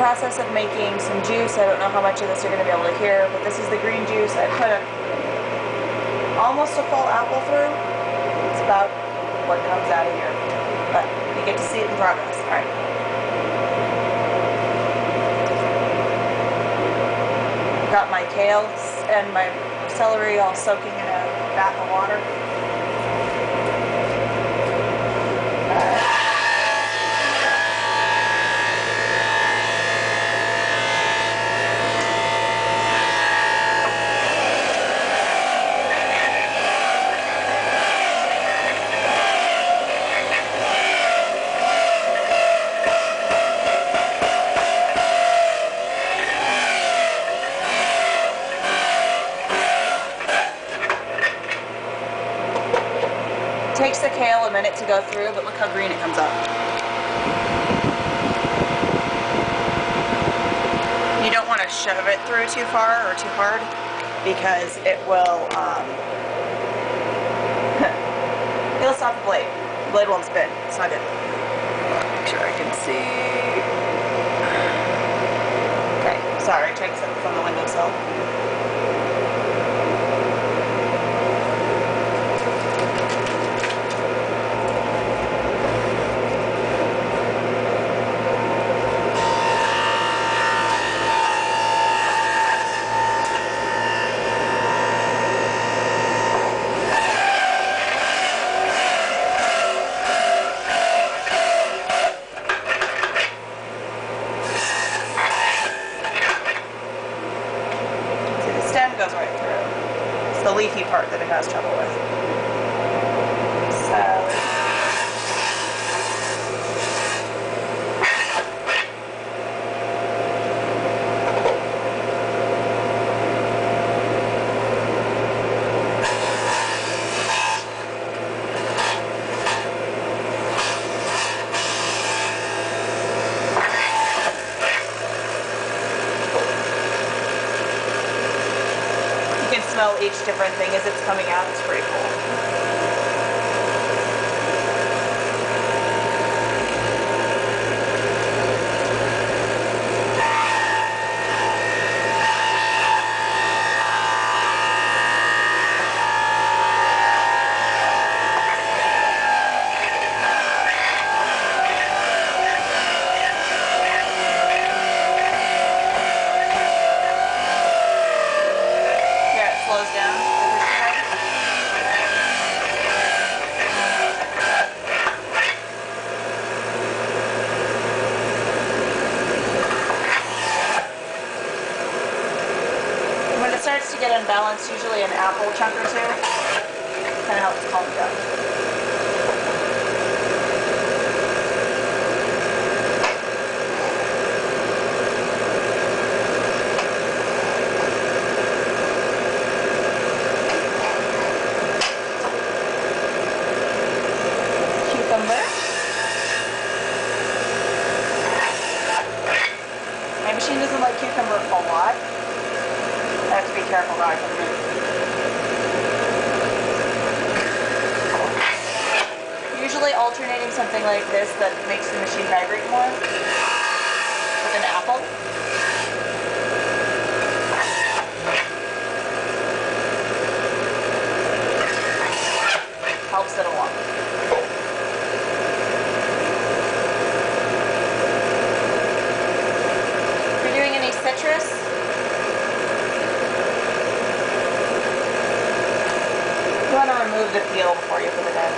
process of making some juice. I don't know how much of this you're going to be able to hear, but this is the green juice. I put almost a full apple through. It's about what comes out of here, but you get to see it in progress. All right. Got my kale and my celery all soaking in a bath of water. Takes the kale a minute to go through, but look how green it comes up. You don't want to shove it through too far or too hard because it will it'll stop the blade. The blade won't spin. It's not good. Make sure I can see. Okay, sorry, taking something from the windowsill. Goes right through. It's the leafy part that it has trouble with. So smell each different thing as it's coming out. It's pretty cool. Starts to get unbalanced, usually an apple chunk or two. Kind of helps calm it down. Cucumber. My machine doesn't like cucumber a lot. I have to be careful how I put them in. Usually alternating something like this that makes the machine vibrate more with an apple. Helps it along. If you're doing any citrus, you want to remove the peel before you put it in.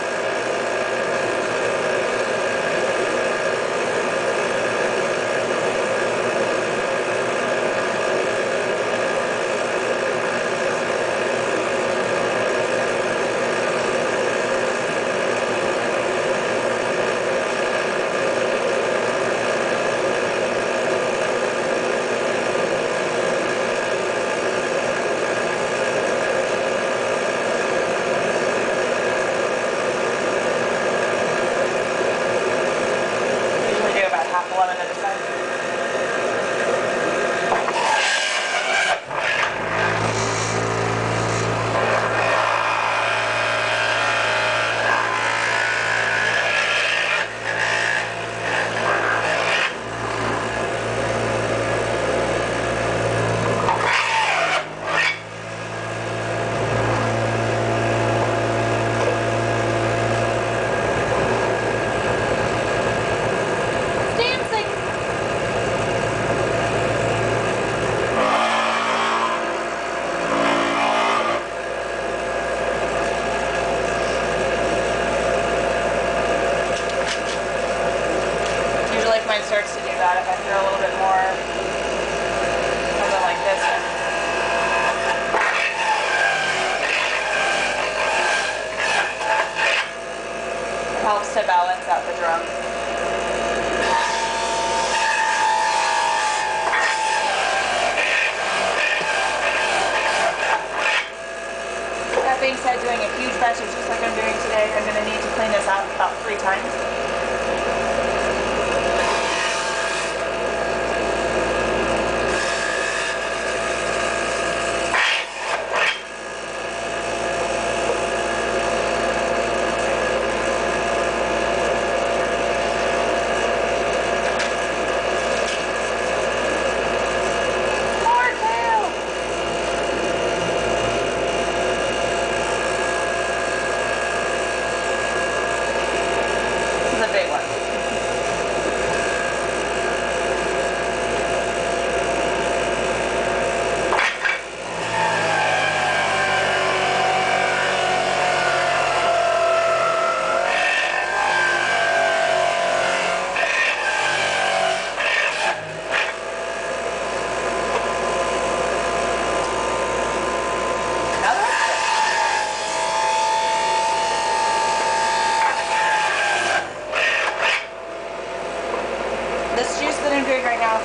said, doing a huge batch of juice like I'm doing today, I'm going to need to clean this out about 3 times.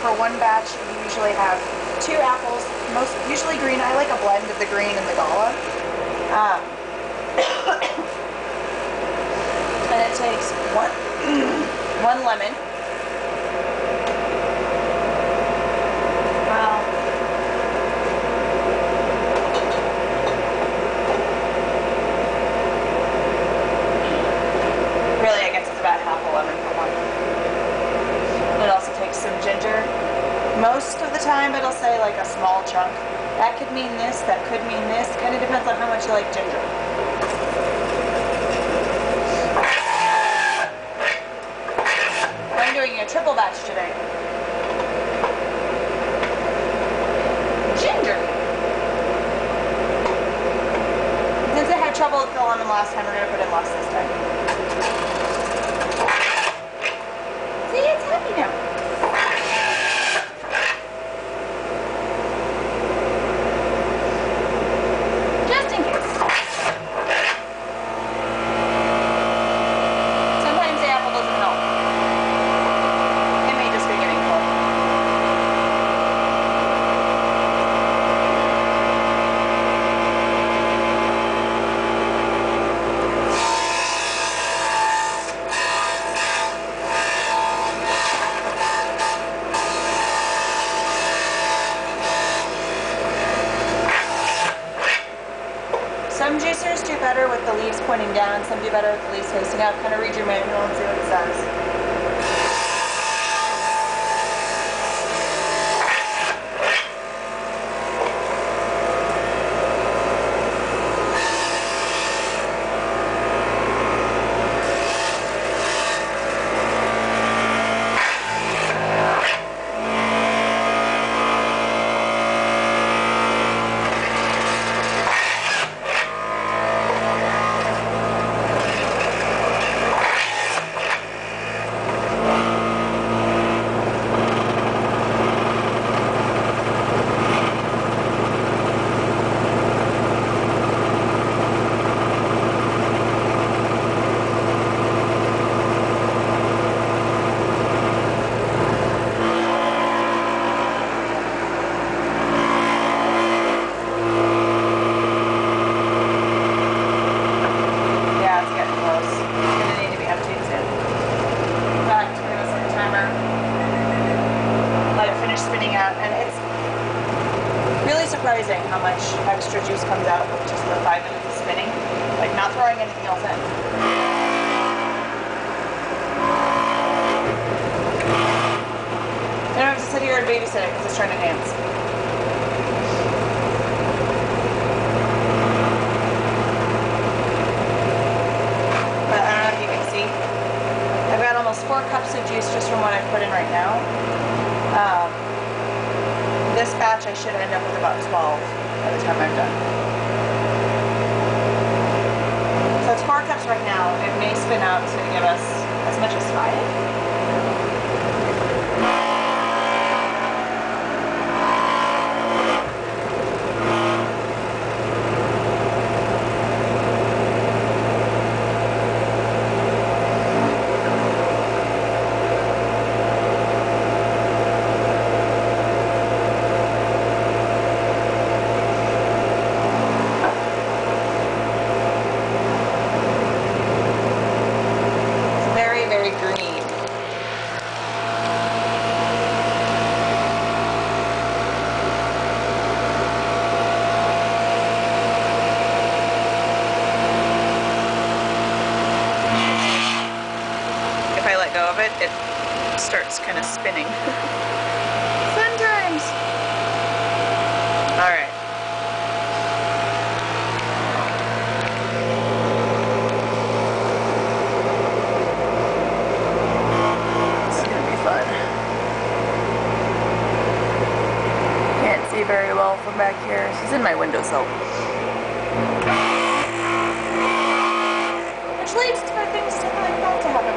For one batch, you usually have 2 apples, usually green. I like a blend of the green and the gala. And it takes one lemon. Well, really, I guess it's about half a lemon for one. It also takes some ginger. Most of the time it'll say like a small chunk. That could mean this, that could mean this. Kind of depends on how much you like ginger. I'm doing a triple batch today. Ginger. Since I had trouble with the lemon last time, we're going to put in less this time. See, it's happy now. Some juicers do better with the leaves pointing down, some do better with the leaves facing up. Kind of read your manual and see what it says. Surprising how much extra juice comes out with just the 5 minutes of spinning, like not throwing anything else in. I don't have to sit here and babysit it because it's trying to dance. But I don't know if you can see. I've got almost 4 cups of juice just from what I put in right now. This batch I should end up with about 12 by the time I'm done. So it's 4 cups right now. It may spin out to give us as much as 5. starts kind of spinning. Fun times! Alright. This is gonna be fun. Can't see very well from back here. She's in my windowsill. Which leads for things like that to happen.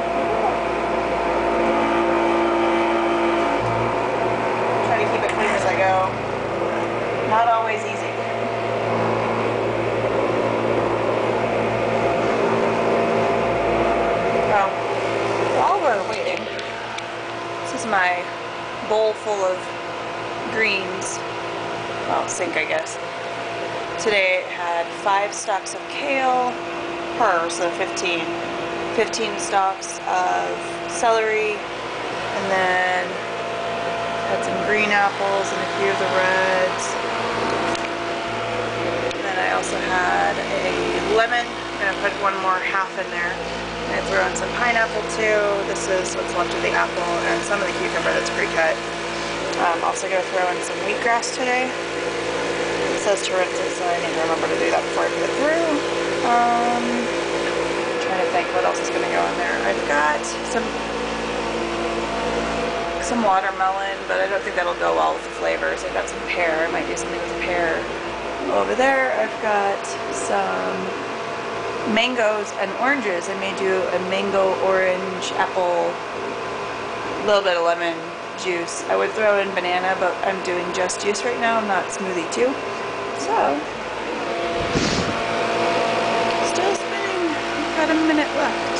Try to keep it clean as I go. Not always easy. Well, while we're waiting, this is my bowl full of greens. Well, sink, I guess. Today it had 5 stalks of kale, so 15 stalks of celery, and then had some green apples and a few of the reds. And then I also had a lemon. I'm going to put one more half in there. I throw in some pineapple too. This is what's left of the apple and some of the cucumber that's pre-cut. Also going to throw in some wheatgrass today. It says to rinse it, so I need to remember to do that before I put it through. Trying to think what else is going to go in there. I've got some watermelon, but I don't think that'll go well with the flavors. I've got some pear. I might do something with the pear. Over there, I've got some mangoes and oranges. I may do a mango, orange, apple, a little bit of lemon juice. I would throw in banana, but I'm doing just juice right now. I'm not smoothie too. So, still spinning. We've got a minute left.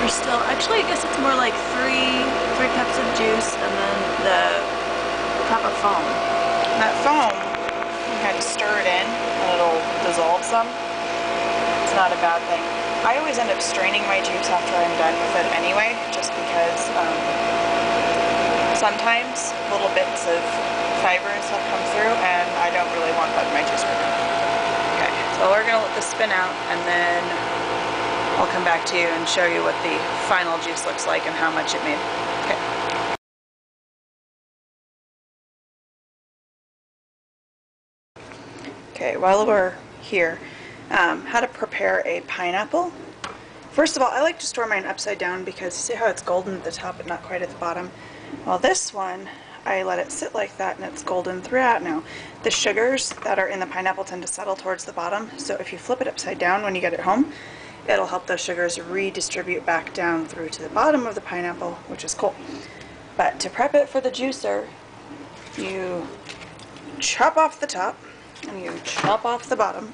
We're still, actually I guess it's more like three cups of juice and then the cup of foam. And that foam, you kind of stir it in and it'll dissolve some. It's not a bad thing. I always end up straining my juice after I'm done with it anyway, just because sometimes little bits of fiber and stuff come through and I don't really want that in my juice right now. Okay, so we're going to let this spin out and then I'll come back to you and show you what the final juice looks like and how much it made. Okay. Okay, while we're here, how to prepare a pineapple. First of all, I like to store mine upside down because see how it's golden at the top but not quite at the bottom? Well, this one, I let it sit like that and it's golden throughout now. The sugars that are in the pineapple tend to settle towards the bottom, so if you flip it upside down when you get it home, it'll help those sugars redistribute back down through to the bottom of the pineapple, which is cool. But to prep it for the juicer, you chop off the top and you chop off the bottom,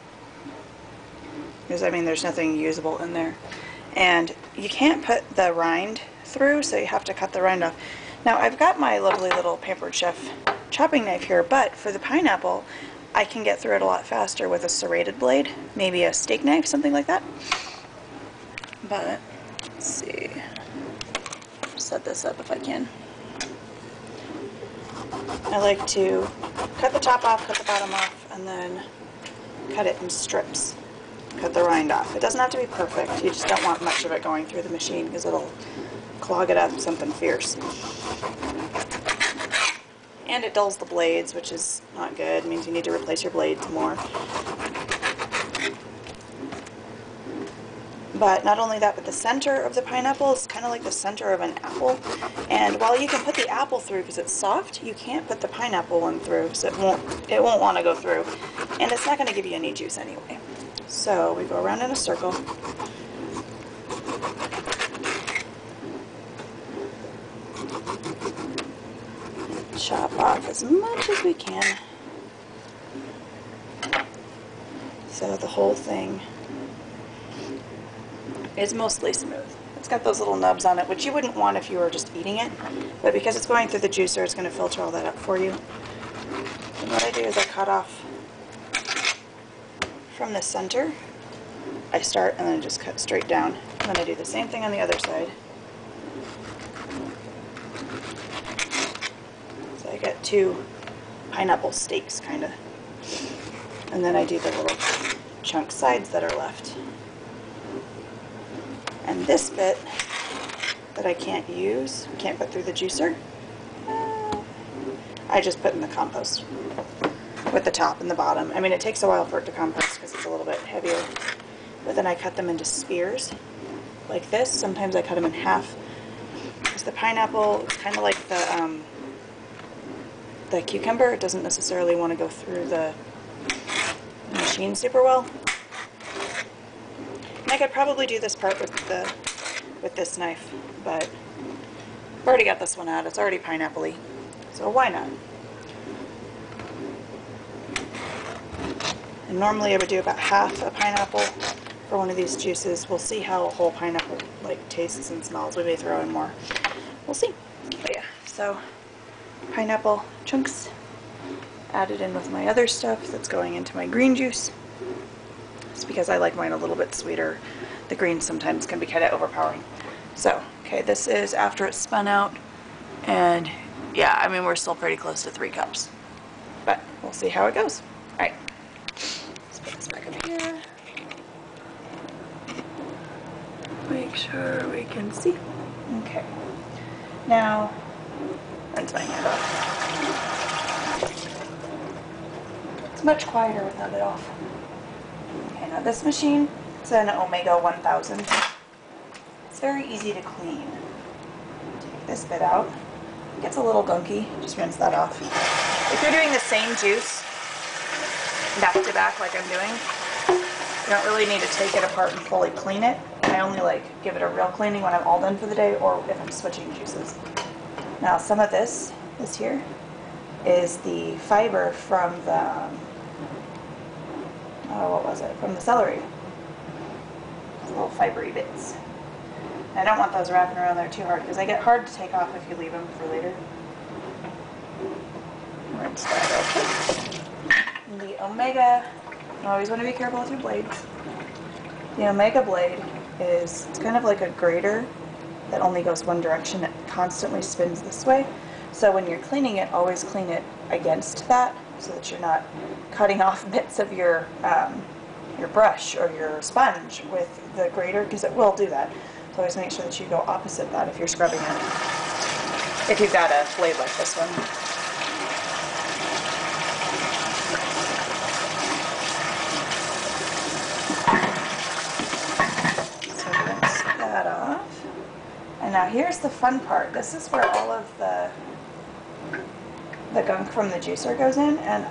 because I mean there's nothing usable in there. And you can't put the rind through, so you have to cut the rind off. Now I've got my lovely little Pampered Chef chopping knife here, but for the pineapple I can get through it a lot faster with a serrated blade, maybe a steak knife, something like that. But let's see, set this up if I can. I like to cut the top off, cut the bottom off, and then cut it in strips. Cut the rind off. It doesn't have to be perfect, you just don't want much of it going through the machine because it'll clog it up with something fierce. And it dulls the blades, which is not good. It means you need to replace your blades more. But not only that, but the center of the pineapple is kind of like the center of an apple. And while you can put the apple through because it's soft, you can't put the pineapple one through because it won't want to go through. And it's not going to give you any juice anyway. So we go around in a circle. Chop off as much as we can so the whole thing is mostly smooth. It's got those little nubs on it, which you wouldn't want if you were just eating it, but because it's going through the juicer, it's going to filter all that up for you. And what I do is I cut off from the center. I start and then just cut straight down. And then I do the same thing on the other side. So I get 2 pineapple steaks, kind of. And then I do the little chunk sides that are left. And this bit that I can't use, can't put through the juicer, I just put in the compost with the top and the bottom. I mean, it takes a while for it to compost because it's a little bit heavier, but then I cut them into spears like this. Sometimes I cut them in half because the pineapple is kind of like the cucumber. It doesn't necessarily want to go through the machine super well. And I could probably do this part with this knife, but I've already got this one out. It's already pineapple-y, so why not? And normally I would do about half a pineapple for one of these juices. We'll see how a whole pineapple like tastes and smells. We may throw in more. We'll see. But yeah, so pineapple chunks added in with my other stuff that's going into my green juice. It's because I like mine a little bit sweeter. The greens sometimes can be kind of overpowering. So, okay, this is after it's spun out, and yeah, I mean, we're still pretty close to 3 cups, but we'll see how it goes. All right, let's put this back up here. Make sure we can see. Okay, now rinse my hand off. It's much quieter without it off. Okay, now this machine, it's an Omega 1000. It's very easy to clean. Take this bit out. It gets a little gunky, just rinse that off. If you're doing the same juice back to back like I'm doing, you don't really need to take it apart and fully clean it. I only like give it a real cleaning when I'm all done for the day or if I'm switching juices. Now some of this here, is the fiber from the, what was it? From the celery. Those little fibery bits. And I don't want those wrapping around there too hard because they get hard to take off if you leave them for later. Rinse that real quick. And the Omega, you always want to be careful with your blades. The Omega blade is, it's kind of like a grater that only goes one direction. It constantly spins this way. So when you're cleaning it, always clean it against that so that you're not cutting off bits of your brush or your sponge with the grater, because it will do that. So always make sure that you go opposite that if you're scrubbing it. If you've got a blade like this one. So rinse that off. And now here's the fun part. This is where all of the gunk from the juicer goes in, and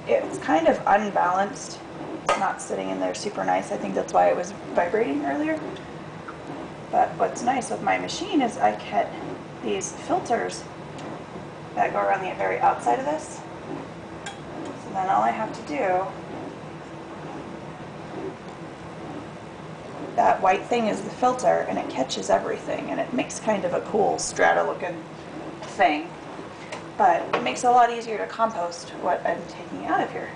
it's kind of unbalanced. It's not sitting in there super nice. I think that's why it was vibrating earlier. But what's nice with my machine is I get these filters that go around the very outside of this. So then all I have to do, that white thing is the filter, and it catches everything, and it makes kind of a cool strata looking thing. But it makes it a lot easier to compost what I'm taking out of here.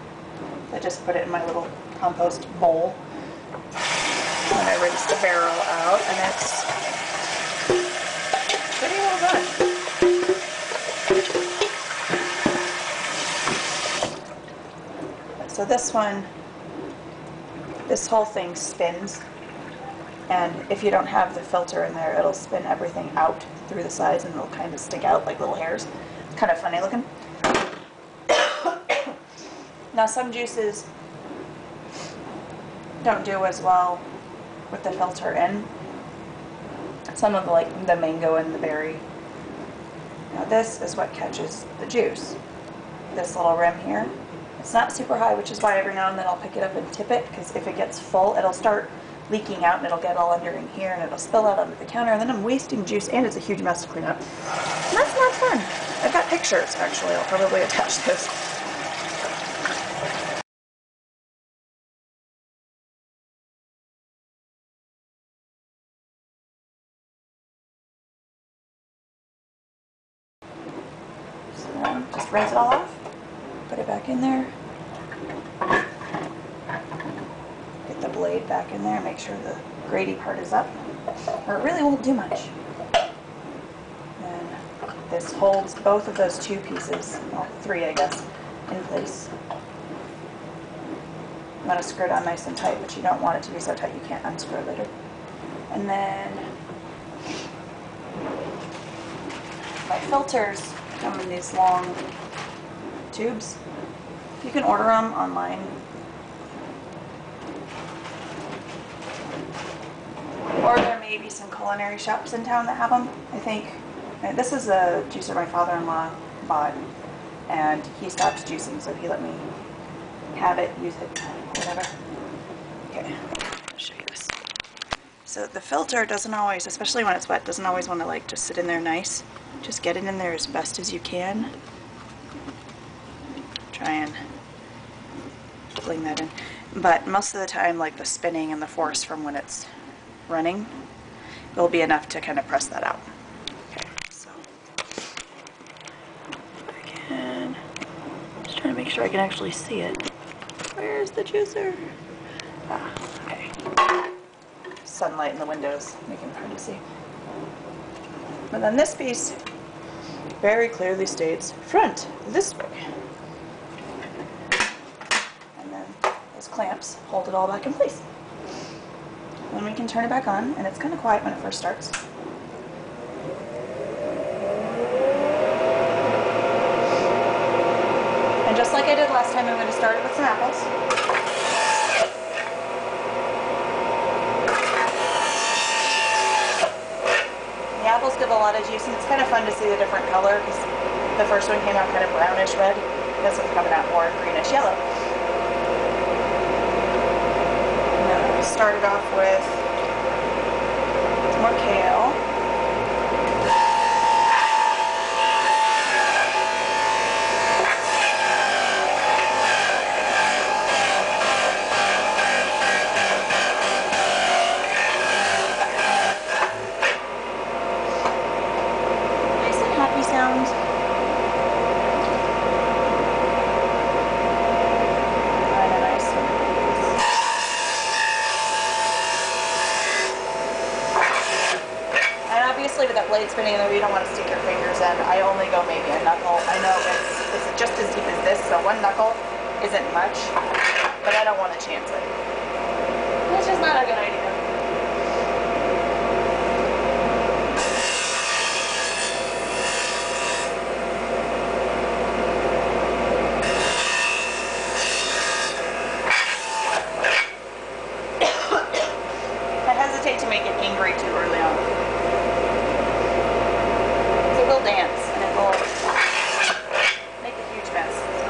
I just put it in my little compost bowl. And I rinse the barrel out, and it's pretty well done. So this one, this whole thing spins, and if you don't have the filter in there, it'll spin everything out through the sides, and it'll kind of stick out like little hairs. It's kind of funny looking. Now some juices don't do as well with the filter in. Some of like the mango and the berry. Now this is what catches the juice. This little rim here. It's not super high, which is why every now and then I'll pick it up and tip it, because if it gets full, it'll start leaking out and it'll get all under in here and it'll spill out onto the counter, and then I'm wasting juice, and it's a huge mess to clean up. And that's not fun. I've got pictures, actually. I'll probably attach those. So just rinse it all off, put it back in there, get the blade back in there, make sure the grady part is up, or it really won't do much. And this holds both of those two pieces, well, 3 I guess, in place. You want to screw it on nice and tight, but you don't want it to be so tight you can't unscrew it later. And then My filters come in these long tubes. You can order them online. Or there may be some culinary shops in town that have them, I think. And this is a juicer my father-in-law bought, and he stopped juicing, so he let me have it, use it, whatever. Okay, I'll show you this. So the filter doesn't always, especially when it's wet, doesn't always want to like just sit in there nice. Just get it in there as best as you can. Try and fling that in. But most of the time, like the spinning and the force from when it's running will be enough to kind of press that out. Okay, so again, just trying to make sure I can actually see it. Where's the juicer? Ah, okay. Sunlight in the windows making it hard to see. But then this piece very clearly states front this way. And then those clamps hold it all back in place. Then we can turn it back on, and it's kind of quiet when it first starts. And just like I did last time, I'm going to start it with some apples. The apples give a lot of juice, and it's kind of fun to see the different color, because the first one came out kind of brownish red. This one's coming out more greenish yellow. Started off with some more kale. Nice and happy sounds. With that blade spinning in there, you don't want to stick your fingers in. I only go maybe a knuckle. I know it's just as deep as this, so one knuckle isn't much, but I don't want to chance it. It's just not a good idea. I hesitate to make it angry too early on. Dance, and it will make a huge mess. So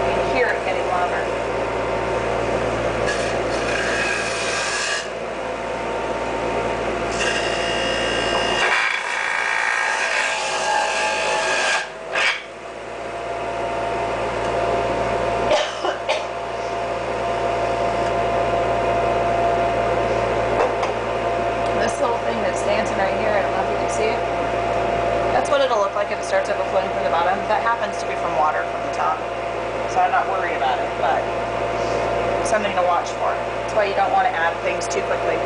you can hear it getting louder. This little thing that's dancing right here, I don't know if you can see it. That's what it'll look like if it starts overflowing from the bottom. That happens to be from water from the top, so I'm not worried about it, but something to watch for. That's why you don't want to add things too quickly.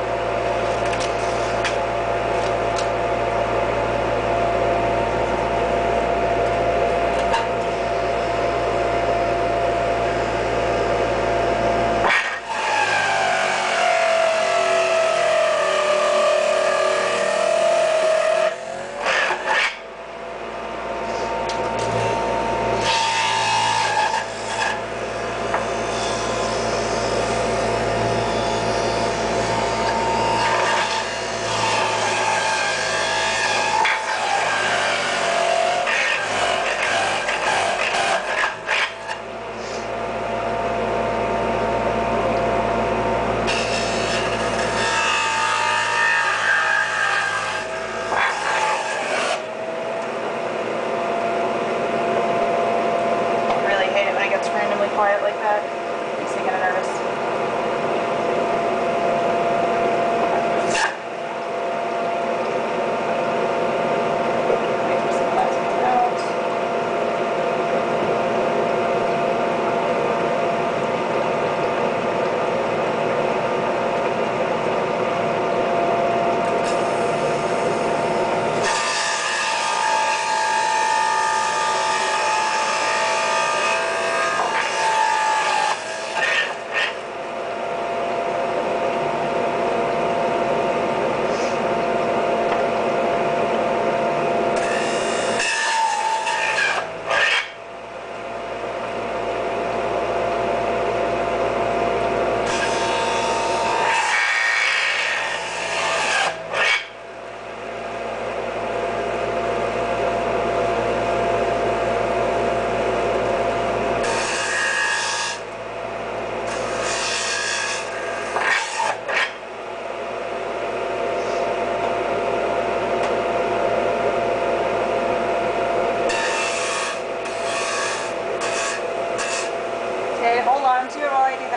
Quiet like that, makes me kind of nervous. Wait for some of that to come out.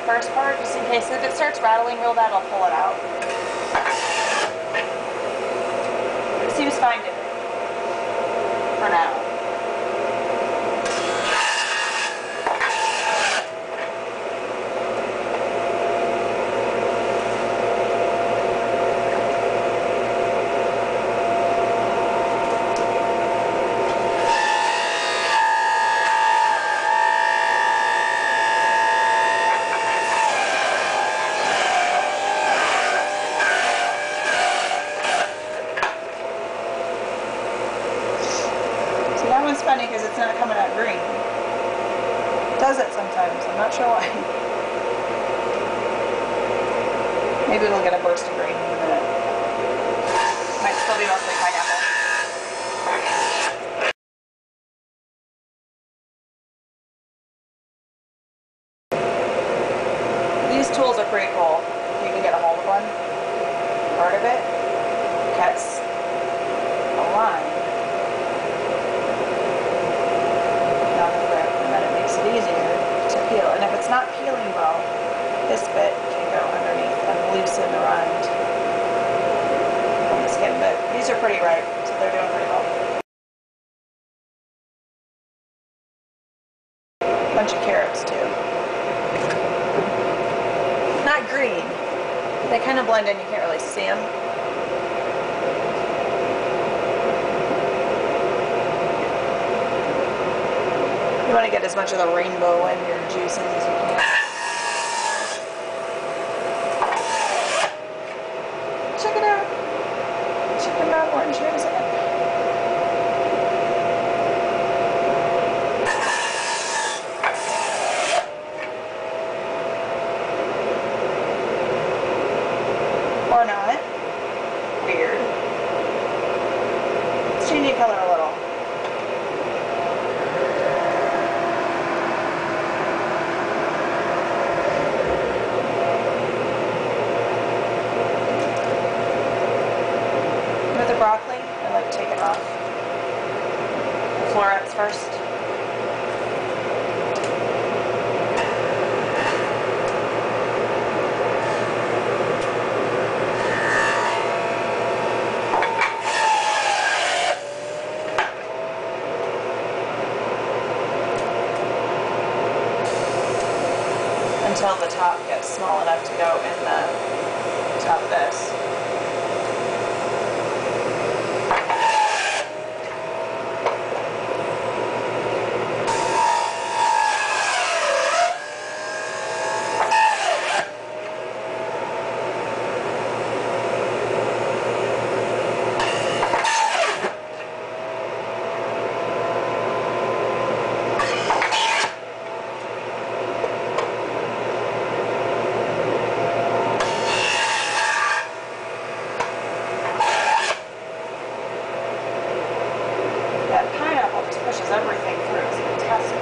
first part, just in case. If it starts rattling real bad, I'll pull it out. It seems fine to me. For now. That one's funny because it's not coming out green. It does it sometimes, I'm not sure why. Maybe we'll get a burst of green in a minute. Might still be mostly pineapple. These tools are pretty cool. You can get a hold of one. Part of it cuts a line. Easier to peel, and if it's not peeling well, this bit can go underneath and loosen the rind on the skin. But these are pretty ripe, so they're doing pretty well. A bunch of carrots too. Not green. They kind of blend in, you can't really see them. You want to get as much of the rainbow in your juices as you can. Check it out. Check them out, orange here in a second. Or not. Weird. Let's change the color a little. With the broccoli, I like taking off the florets first. Until the top gets small enough to go in the top of this. Pushes everything through. It's fantastic.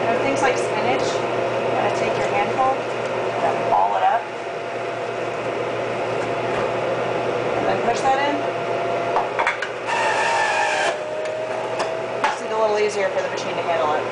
And with things like spinach, you gotta take your handful and ball it up, and then push that in. Makes it a little easier for the machine to handle it.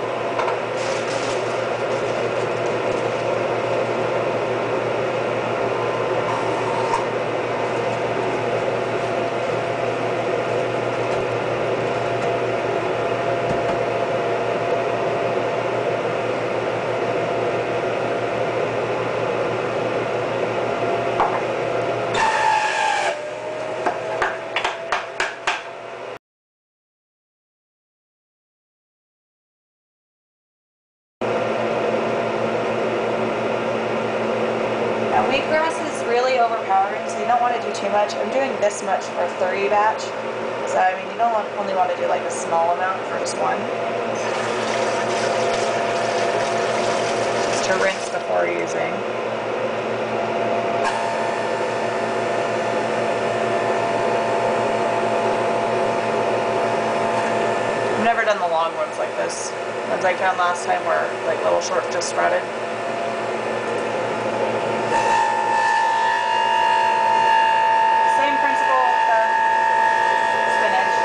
Now wheatgrass is really overpowering, so you don't want to do too much. I'm doing this much for a 30 batch, so I mean you don't only want to do like a small amount for just one. Just to rinse before using. I've never done the long ones like this. The ones I found last time were like little short, just sprouted. Same principle with the spinach.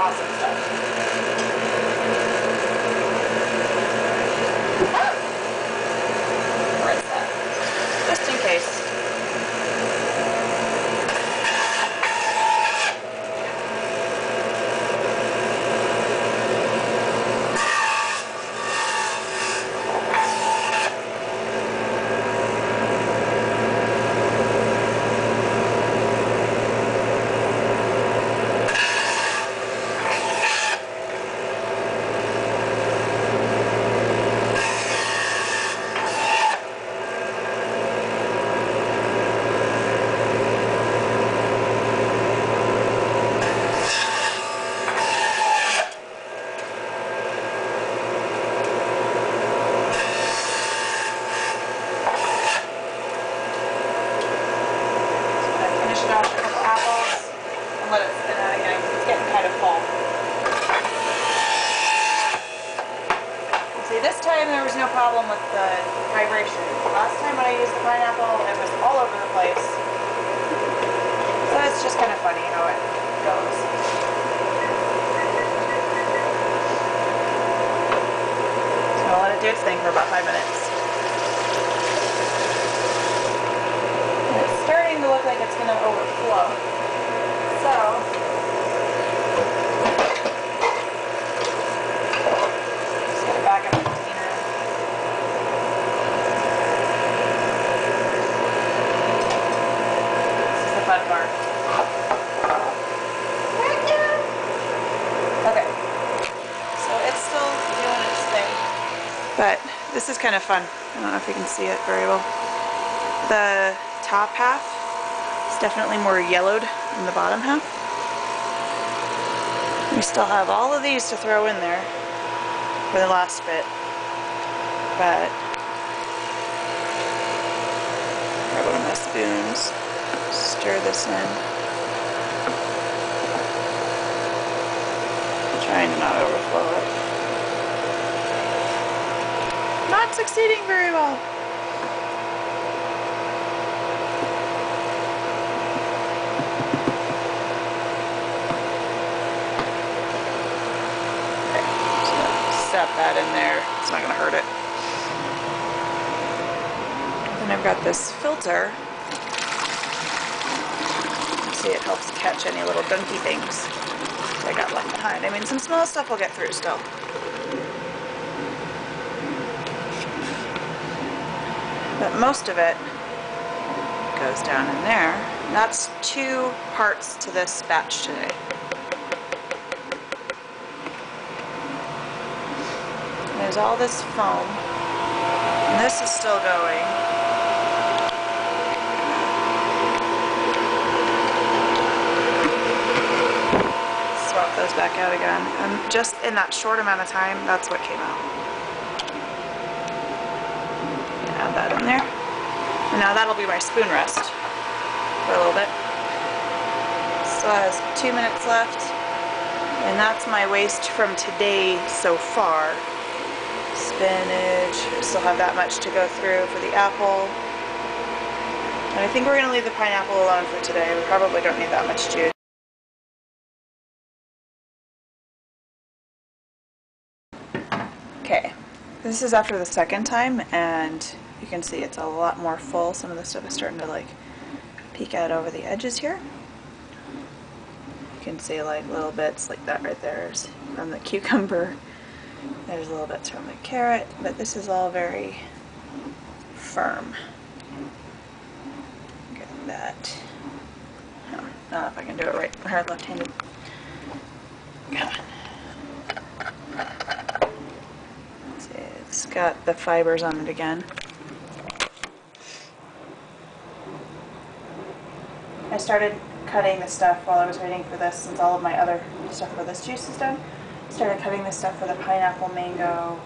awesome stuff. Ah! Where is that? Just in case. Let it spin out again. It's getting kind of full. See, this time there was no problem with the vibration. Last time when I used the pineapple, it was all over the place. So it's just kind of funny how it goes. So I'll let it do its thing for about 5 minutes. And it's starting to look like it's going to overflow. So, just get it back in the container. This is the fun part. Okay, so it's still doing its thing, but this is kind of fun. I don't know if you can see it very well. The top half is definitely more yellowed in the bottom half. We still have all of these to throw in there for the last bit, but grab one of my spoons, stir this in, trying to not overflow it. Not succeeding very well. Set that in there. It's not going to hurt it. Then I've got this filter. See, it helps catch any little gunky things I got left behind. I mean, some small stuff will get through still. But most of it goes down in there. And that's 2 parts to this batch today. There's all this foam, and this is still going. Swap those back out again, and just in that short amount of time, that's what came out. Add that in there, and now that'll be my spoon rest for a little bit. Still has 2 minutes left, and that's my waste from today so far. Spinach, still have that much to go through for the apple. And I think we're going to leave the pineapple alone for today. We probably don't need that much juice. Okay, this is after the second time, and you can see it's a lot more full. Some of the stuff is starting to like peek out over the edges here. You can see like little bits like that right there is from the cucumber. There's little bits from the carrot, but this is all very firm. Get that. No, I don't know if I can do it right or left-handed. Come on. Let's see, it's got the fibers on it again. I started cutting the stuff while I was waiting for this, since all of my other stuff for this juice is done. Started cutting this stuff for the pineapple, mango,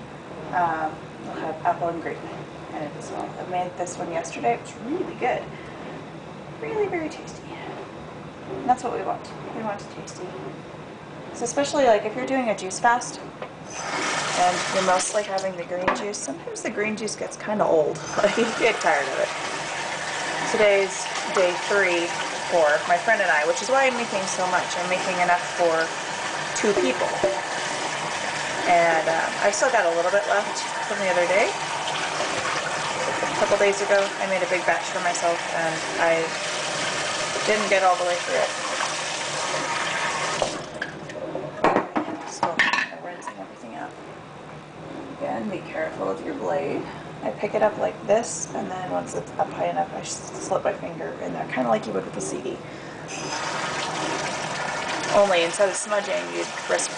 we'll have apple and grape in it as well. I made this one yesterday. It was really good. Really very tasty. And that's what we want. We want it tasty. So especially like if you're doing a juice fast and you're mostly having the green juice, sometimes the green juice gets kind of old. Like you get tired of it. Today's day 3 for my friend and I, which is why I'm making so much. I'm making enough for 2 2 people. And I still got a little bit left from the other day. A couple days ago, I made a big batch for myself, and I didn't get all the way through it. Still kind of rinsing everything out. Again, be careful with your blade. I pick it up like this, and then once it's up high enough, I slip my finger in there, kind of like you would with a CD. Only instead of smudging, you'd risk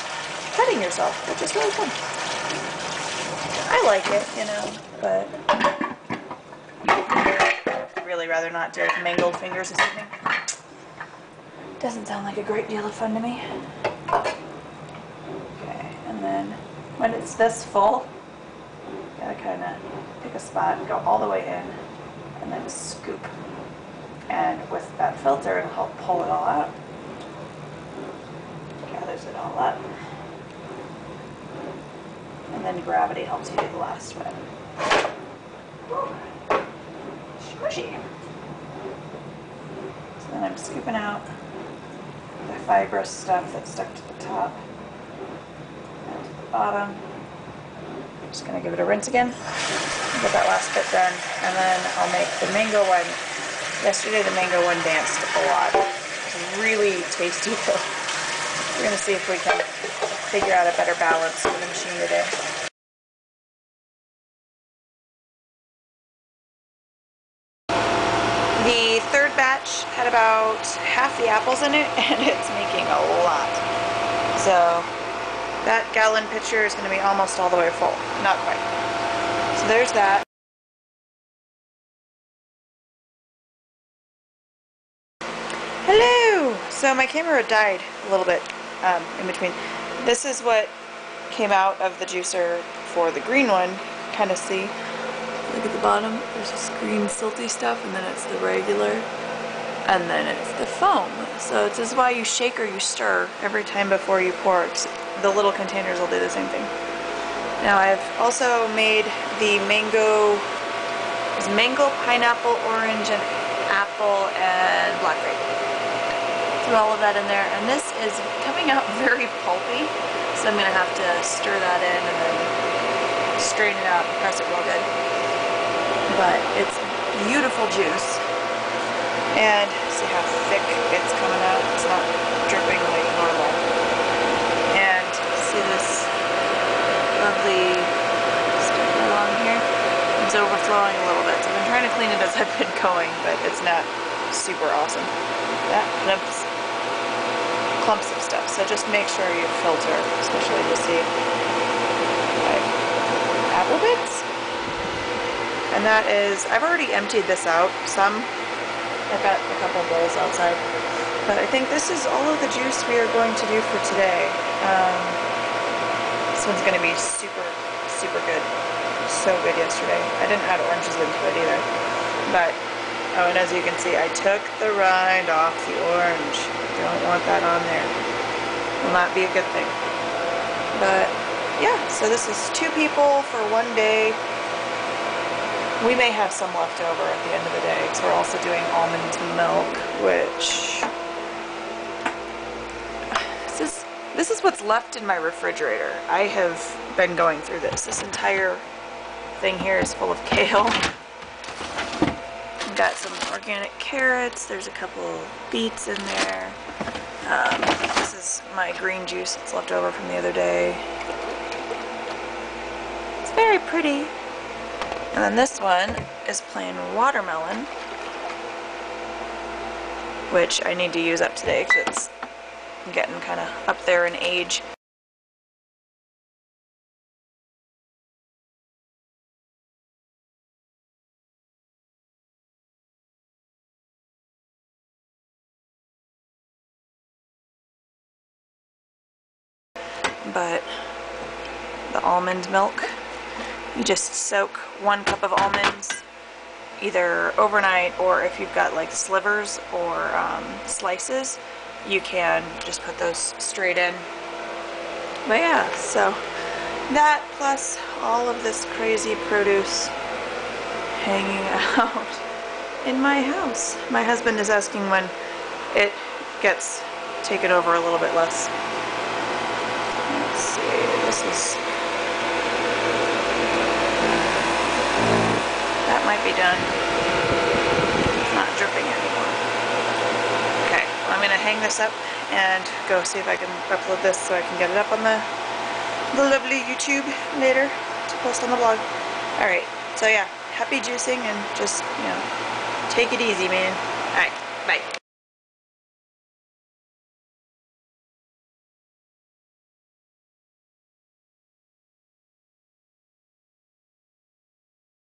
cutting yourself, which is really fun. I like it, you know, but I'd really rather not deal with mangled fingers this evening. Doesn't sound like a great deal of fun to me. Okay, and then when it's this full, you gotta kind of pick a spot, go all the way in, and then scoop. And with that filter, it'll help pull it all out. Gathers it all up. And then gravity helps you do the last one. Smushy. So then I'm scooping out the fibrous stuff that's stuck to the top and to the bottom. Just gonna give it a rinse again. Get that last bit done, and then I'll make the mango one. Yesterday the mango one danced a lot. It was really tasty though. We're gonna see if we can figure out a better balance for the machine today. The third batch had about half the apples in it, and it's making a lot. So that gallon pitcher is going to be almost all the way full. Not quite. So there's that. Hello! So my camera died a little bit in between. This is what came out of the juicer for the green one. Kind of see. Look at the bottom. There's this green silty stuff, and then it's the regular, and then it's the foam. So this is why you shake or you stir every time before you pour. The little containers will do the same thing. Now I've also made the mango, pineapple, orange, and apple, and blackberry. Threw all of that in there, and this is coming out very pulpy, so I'm going to have to stir that in and then strain it out and press it real good. But it's beautiful juice, and see how thick it's coming out. It's not dripping like normal. And see this lovely stuff along here? It's overflowing a little bit. So I've been trying to clean it as I've been going, but it's not super awesome. That clumps of stuff. So just make sure you filter, especially to see like apple bits. And that is, I've already emptied this out some. I've got a couple bowls outside. But I think this is all of the juice we are going to do for today. This one's going to be super, super good. So good yesterday. I didn't add oranges into it either. But, oh, and as you can see, I took the rind off the orange. Don't want that on there. Will not be a good thing. But, yeah, so this is 2 people for 1 day. We may have some left over at the end of the day, because we're also doing almond milk, which... This is what's left in my refrigerator. I have been going through this. This entire thing here is full of kale. We've got some organic carrots. There's a couple beets in there. This is my green juice that's left over from the other day. It's very pretty. And then this one is plain watermelon, which I need to use up today because it's getting kind of up there in age. But the almond milk, you just soak 1 cup of almonds either overnight, or if you've got like slivers or slices, you can just put those straight in. But yeah, so that plus all of this crazy produce hanging out in my house. My husband is asking when it gets taken over a little bit less. might be done. It's not dripping anymore. Okay, well, I'm gonna hang this up and go see if I can upload this so I can get it up on the lovely YouTube later to post on the blog. Alright, so yeah, happy juicing and just, you know, take it easy, man. Alright, bye.